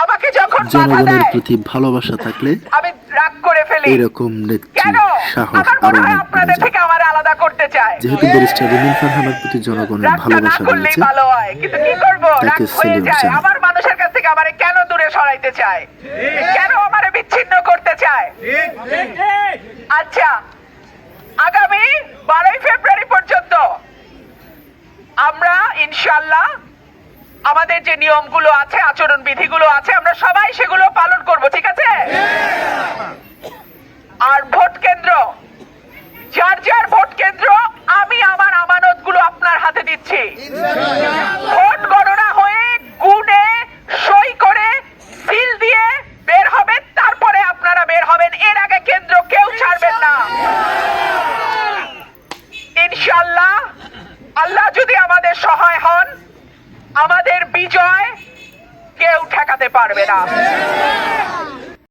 আমাকে যখন বাধা জনগণের দেয় প্রতি ভালোবাসা থাকলে আমি রাগ করে ফেলি। এরকম নেত্রী কেন? সাহস আমার আরো মনে হয় অনেক বেড়ে আপনাদের যায়। থেকে আমার আলাদা করতে চায়। যেহেতু ব্যারিস্টার রুমিন ফারহানার প্রতি জনগণের রাগটা না ভালোবাসা করলেই রয়েছে, ভালো হয়, কিন্তু কি করব, রাগ তাকে হয়ে সেলিউট যায়। জানাই। আমার মানুষের কাছ থেকে আমারে কেন দূরে সরাইতে চায়, কেন আমারে বিচ্ছিন্ন করতে চায়? আচ্ছা, আগামী 12ই ফেব্রুয়ারি পর্যন্ত আমরা ইনশাআল্লাহ আমাদের যে নিয়মগুলো আছে, আচরণ বিধিগুলো আছে, আমরা সবাই সেগুলো পালন করব, ঠিক আছে? আর ভোট কেন্দ্র, যার যার ভোট কেন্দ্র, আমি আমার আমানতগুলো আপনার হাতে দিচ্ছি। ভোট গণনা হয়ে গুনে সই করে সিল দিয়ে বের হবে, তারপরে আপনারা বের হবেন। এর আগে কেন্দ্র কেউ ছাড়বেন না ইনশাআল্লাহ। আল্লাহ যদি আমাদের সহায় হন, আমাদের বিজয় কেউ ঠেকাতে পারবে না।